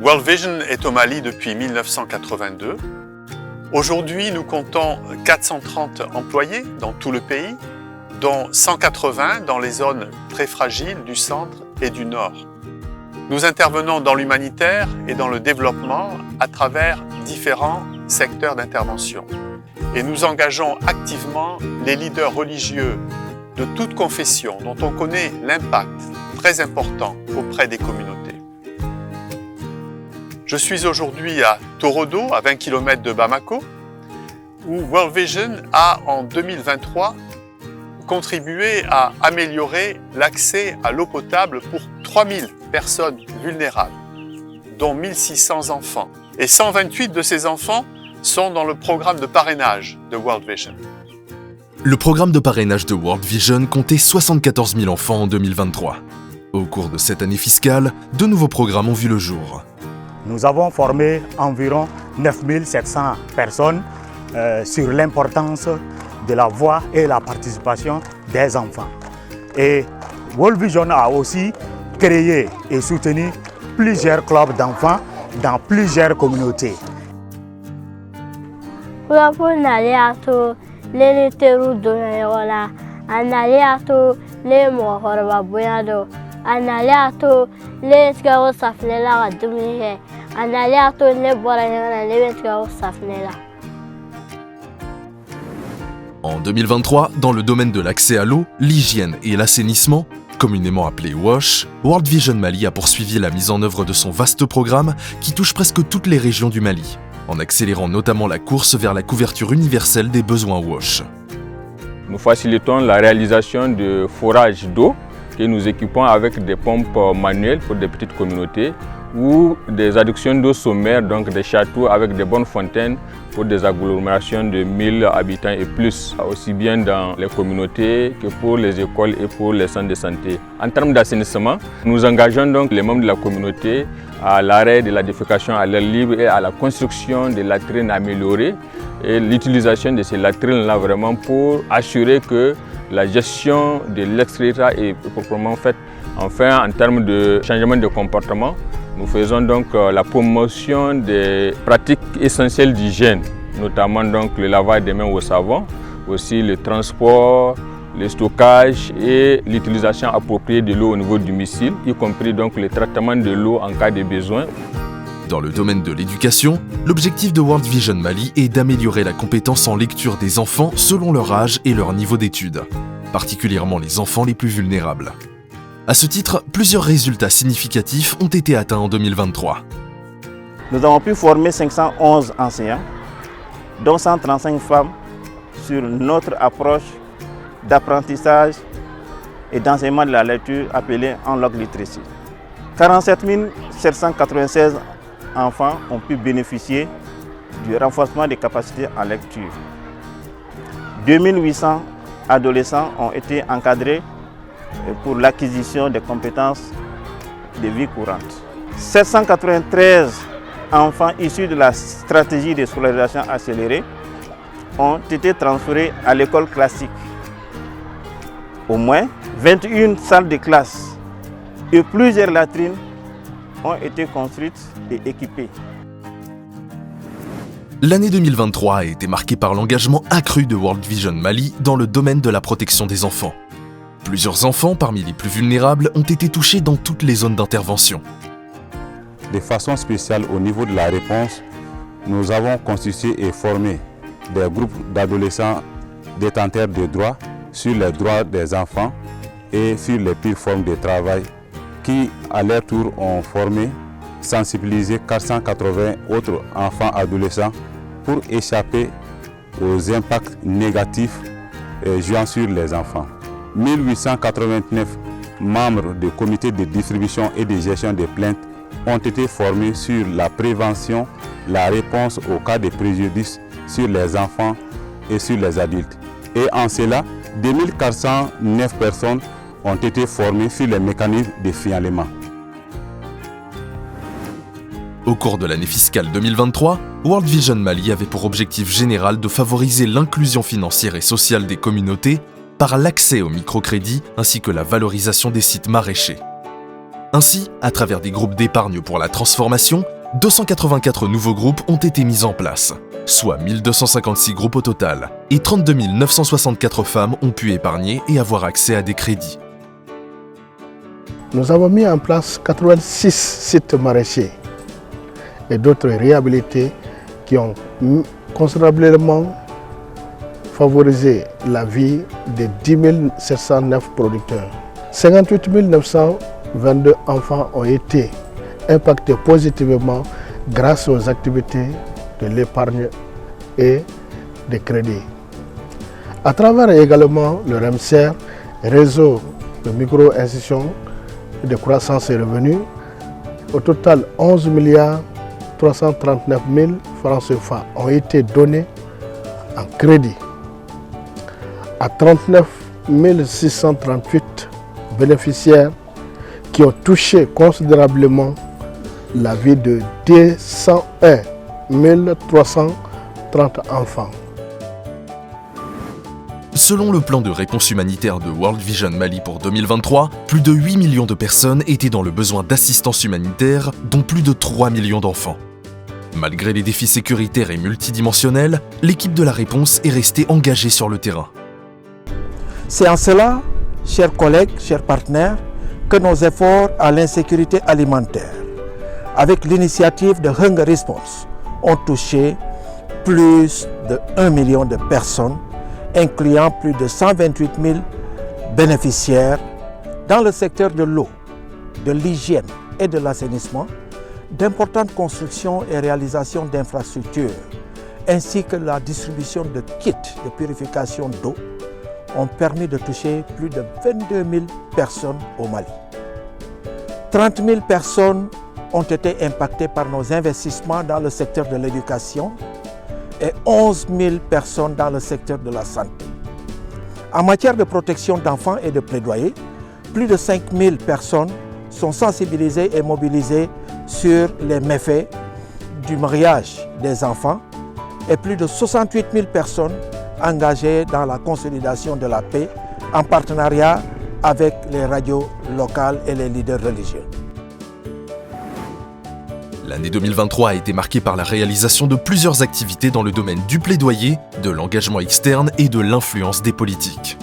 World Vision est au Mali depuis 1982. Aujourd'hui, nous comptons 430 employés dans tout le pays, dont 180 dans les zones très fragiles du centre et du nord. Nous intervenons dans l'humanitaire et dans le développement à travers différents secteurs d'intervention. Et nous engageons activement les leaders religieux de toute confession dont on connaît l'impact très important auprès des communautés. Je suis aujourd'hui à Torodo, à 20 km de Bamako, où World Vision a en 2023 contribué à améliorer l'accès à l'eau potable pour 3000 personnes vulnérables, dont 1600 enfants. Et 128 de ces enfants sont dans le programme de parrainage de World Vision. Le programme de parrainage de World Vision comptait 74 000 enfants en 2023. Au cours de cette année fiscale, de nouveaux programmes ont vu le jour. Nous avons formé environ 9 700 personnes sur l'importance de la voix et la participation des enfants. Et World Vision a aussi créé et soutenu plusieurs clubs d'enfants dans plusieurs communautés. En 2023, dans le domaine de l'accès à l'eau, l'hygiène et l'assainissement, communément appelé WASH, World Vision Mali a poursuivi la mise en œuvre de son vaste programme qui touche presque toutes les régions du Mali, en accélérant notamment la course vers la couverture universelle des besoins WASH. Nous facilitons la réalisation de forages d'eau que nous équipons avec des pompes manuelles pour des petites communautés ou des adductions d'eau sommaire, donc des châteaux avec des bonnes fontaines pour des agglomérations de 1000 habitants et plus, aussi bien dans les communautés que pour les écoles et pour les centres de santé. En termes d'assainissement, nous engageons donc les membres de la communauté à l'arrêt de la défécation à l'air libre et à la construction de latrines améliorées et l'utilisation de ces latrines-là vraiment pour assurer que la gestion de l'excréta est proprement faite. Enfin, en termes de changement de comportement, nous faisons donc la promotion des pratiques essentielles d'hygiène, notamment donc le lavage des mains au savon, aussi le transport, le stockage et l'utilisation appropriée de l'eau au niveau du domicile, y compris donc le traitement de l'eau en cas de besoin. Dans le domaine de l'éducation, l'objectif de World Vision Mali est d'améliorer la compétence en lecture des enfants selon leur âge et leur niveau d'études, particulièrement les enfants les plus vulnérables. À ce titre, plusieurs résultats significatifs ont été atteints en 2023. Nous avons pu former 511 enseignants, dont 135 femmes, sur notre approche d'apprentissage et d'enseignement de la lecture appelée Unlock Literacy. 47 796 enfants ont pu bénéficier du renforcement des capacités en lecture. 2800 adolescents ont été encadrés pour l'acquisition des compétences de vie courante. 793 enfants issus de la stratégie de scolarisation accélérée ont été transférés à l'école classique. Au moins 21 salles de classe et plusieurs latrines ont été construites et équipées. L'année 2023 a été marquée par l'engagement accru de World Vision Mali dans le domaine de la protection des enfants. Plusieurs enfants, parmi les plus vulnérables, ont été touchés dans toutes les zones d'intervention. De façon spéciale au niveau de la réponse, nous avons constitué et formé des groupes d'adolescents détenteurs de droits sur les droits des enfants et sur les pires formes de travail qui, à leur tour, ont formé, sensibilisé 480 autres enfants adolescents pour échapper aux impacts négatifs jouant sur les enfants. 1889 membres du comité de distribution et de gestion des plaintes ont été formés sur la prévention, la réponse aux cas de préjudice sur les enfants et sur les adultes. Et en cela, 2409 personnes ont été formées sur les mécanismes de signalement. Au cours de l'année fiscale 2023, World Vision Mali avait pour objectif général de favoriser l'inclusion financière et sociale des communautés par l'accès au microcrédit ainsi que la valorisation des sites maraîchers. Ainsi, à travers des groupes d'épargne pour la transformation, 284 nouveaux groupes ont été mis en place, soit 1256 groupes au total, et 32 964 femmes ont pu épargner et avoir accès à des crédits. Nous avons mis en place 86 sites maraîchers et d'autres réhabilités qui ont considérablement favorisé la vie de 10 709 producteurs. 58 922 enfants ont été impactés positivement grâce aux activités de l'épargne et des crédits. À travers également le REMSER, réseau de micro-institutions de croissance et revenus, au total 11 339 000 francs CFA ont été donnés en crédit à 39 638 bénéficiaires qui ont touché considérablement la vie de 201 330 enfants. Selon le plan de réponse humanitaire de World Vision Mali pour 2023, plus de 8 millions de personnes étaient dans le besoin d'assistance humanitaire, dont plus de 3 millions d'enfants. Malgré les défis sécuritaires et multidimensionnels, l'équipe de la réponse est restée engagée sur le terrain. C'est en cela, chers collègues, chers partenaires, que nos efforts à l'insécurité alimentaire, avec l'initiative de Hunger Response, ont touché plus de 1 million de personnes, incluant plus de 128 000 bénéficiaires dans le secteur de l'eau, de l'hygiène et de l'assainissement, d'importantes constructions et réalisations d'infrastructures, ainsi que la distribution de kits de purification d'eau, ont permis de toucher plus de 22 000 personnes au Mali. 30 000 personnes ont été impactées par nos investissements dans le secteur de l'éducation et 11 000 personnes dans le secteur de la santé. En matière de protection d'enfants et de plaidoyer, plus de 5 000 personnes sont sensibilisées et mobilisées sur les méfaits du mariage des enfants et plus de 68 000 personnes engagées dans la consolidation de la paix en partenariat avec les radios locales et les leaders religieux. L'année 2023 a été marquée par la réalisation de plusieurs activités dans le domaine du plaidoyer, de l'engagement externe et de l'influence des politiques.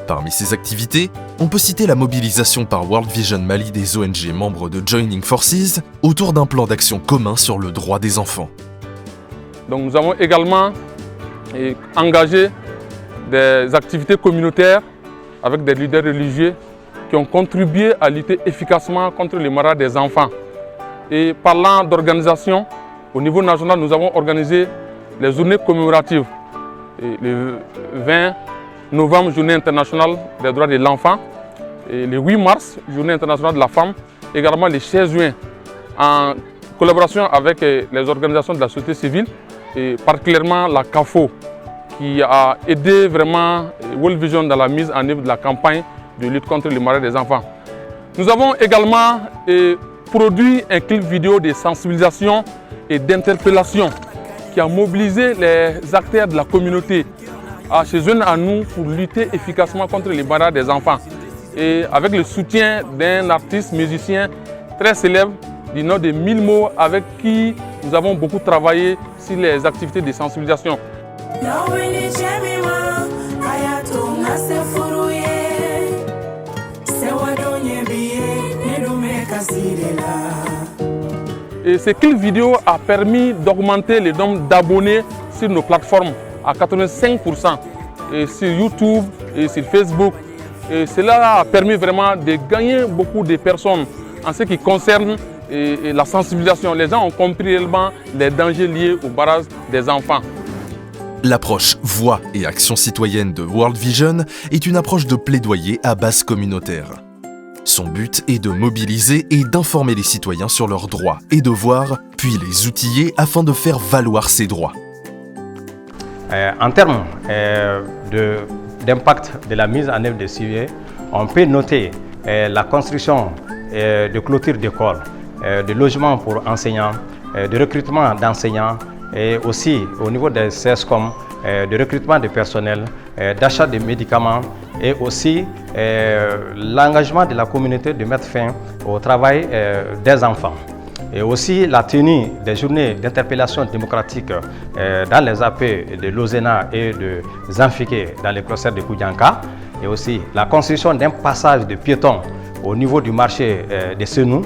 Parmi ces activités, on peut citer la mobilisation par World Vision Mali des ONG membres de Joining Forces autour d'un plan d'action commun sur le droit des enfants. Donc nous avons également engagé des activités communautaires avec des leaders religieux qui ont contribué à lutter efficacement contre les mariages des enfants. Et parlant d'organisation, au niveau national, nous avons organisé les journées commémoratives. Et le 20 novembre, journée internationale des droits de l'enfant. Et le 8 mars, journée internationale de la femme. Également le 16 juin, en collaboration avec les organisations de la société civile, et particulièrement la CAFO, qui a aidé vraiment World Vision dans la mise en œuvre de la campagne de lutte contre le mariage des enfants. Nous avons également produit un clip vidéo de sensibilisation et d'interpellation qui a mobilisé les acteurs de la communauté à se joindre à nous pour lutter efficacement contre les mariages des enfants. Et avec le soutien d'un artiste musicien très célèbre du nom de Milmo, avec qui nous avons beaucoup travaillé sur les activités de sensibilisation. Et ce clip vidéo a permis d'augmenter le nombre d'abonnés sur nos plateformes à 85%, et sur YouTube et sur Facebook. Et cela a permis vraiment de gagner beaucoup de personnes en ce qui concerne la sensibilisation. Les gens ont compris réellement les dangers liés au barrage des enfants. L'approche voix et action citoyenne de World Vision est une approche de plaidoyer à base communautaire. Son but est de mobiliser et d'informer les citoyens sur leurs droits et devoirs, puis les outiller afin de faire valoir ces droits. En termes d'impact de la mise en œuvre de CIE, on peut noter la construction de clôtures d'écoles, de logements pour enseignants, de recrutement d'enseignants et aussi au niveau des CESCOM, de recrutement de personnel, d'achat de médicaments et aussi l'engagement de la communauté de mettre fin au travail des enfants. et aussi la tenue des journées d'interpellation démocratique dans les AP de Lozena et de Zanfike dans les clusters de Koudianka, et aussi la construction d'un passage de piétons au niveau du marché de Senou,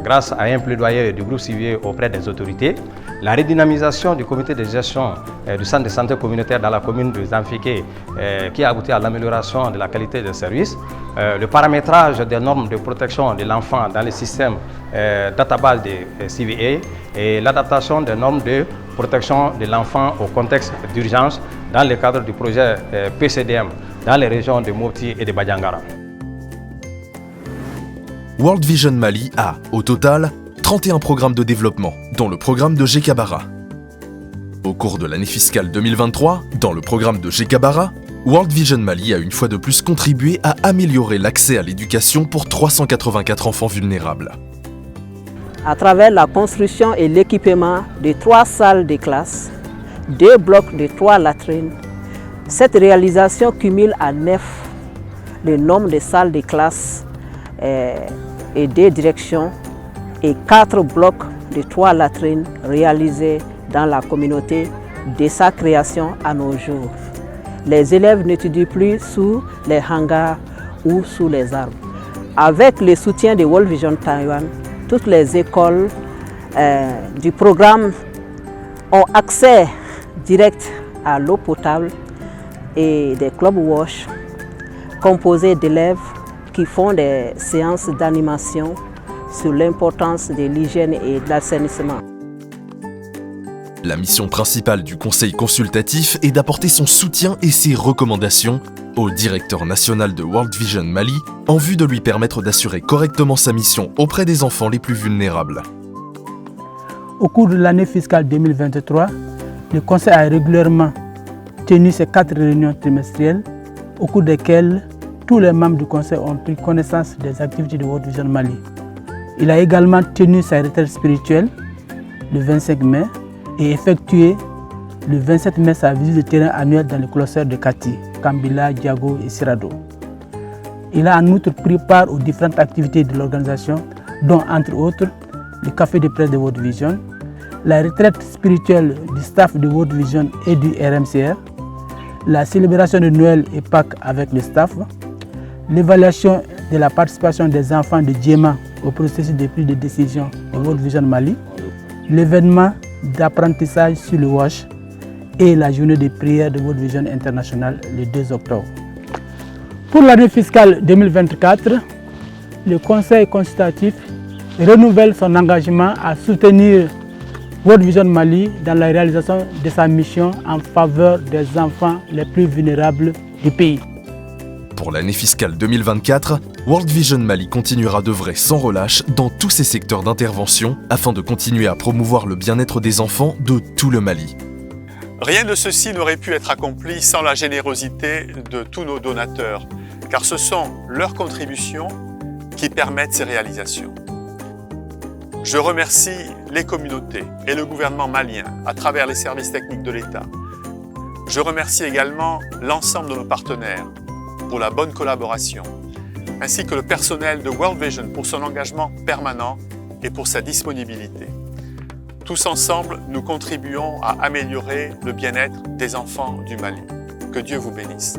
grâce à un plaidoyer du groupe civil auprès des autorités, la redynamisation du comité de gestion du centre de santé communautaire dans la commune de Zanfike qui a abouti à l'amélioration de la qualité des services, le paramétrage des normes de protection de l'enfant dans le système database de CVA et l'adaptation des normes de protection de l'enfant au contexte d'urgence dans le cadre du projet PCDM dans les régions de Mopti et de Badiangara. World Vision Mali a, au total, 31 programmes de développement, dont le programme de Gekabara. Au cours de l'année fiscale 2023, dans le programme de Gekabara, World Vision Mali a une fois de plus contribué à améliorer l'accès à l'éducation pour 384 enfants vulnérables. À travers la construction et l'équipement de 3 salles de classe, 2 blocs de 3 latrines, cette réalisation cumule à 9 le nombre de salles de classe et 2 directions et 4 blocs de 3 latrines réalisés dans la communauté de sa création à nos jours. Les élèves n'étudient plus sous les hangars ou sous les arbres. Avec le soutien de World Vision Taïwan, toutes les écoles du programme ont accès direct à l'eau potable et des club wash composés d'élèves qui font des séances d'animation sur l'importance de l'hygiène et de l'assainissement. La mission principale du Conseil consultatif est d'apporter son soutien et ses recommandations au directeur national de World Vision Mali en vue de lui permettre d'assurer correctement sa mission auprès des enfants les plus vulnérables. Au cours de l'année fiscale 2023, le Conseil a régulièrement tenu ses 4 réunions trimestrielles au cours desquelles tous les membres du Conseil ont pris connaissance des activités de World Vision Mali. Il a également tenu sa retraite spirituelle le 25 mai et effectué le 27 mai sa visite de terrain annuelle dans le cluster de Kati, Kambila, Diago et Sirado. Il a en outre pris part aux différentes activités de l'organisation, dont entre autres le café de presse de World Vision, la retraite spirituelle du staff de World Vision et du RMCR, la célébration de Noël et Pâques avec le staff, l'évaluation de la participation des enfants de Djema au processus de prise de décision de World Vision Mali, l'événement d'apprentissage sur le WASH et la journée de prière de World Vision International le 2 octobre. Pour l'année fiscale 2024, le Conseil consultatif renouvelle son engagement à soutenir World Vision Mali dans la réalisation de sa mission en faveur des enfants les plus vulnérables du pays. Pour l'année fiscale 2024, World Vision Mali continuera d'œuvrer sans relâche dans tous ses secteurs d'intervention afin de continuer à promouvoir le bien-être des enfants de tout le Mali. Rien de ceci n'aurait pu être accompli sans la générosité de tous nos donateurs, car ce sont leurs contributions qui permettent ces réalisations. Je remercie les communautés et le gouvernement malien à travers les services techniques de l'État. Je remercie également l'ensemble de nos partenaires pour la bonne collaboration, ainsi que le personnel de World Vision pour son engagement permanent et pour sa disponibilité. Tous ensemble, nous contribuons à améliorer le bien-être des enfants du Mali. Que Dieu vous bénisse.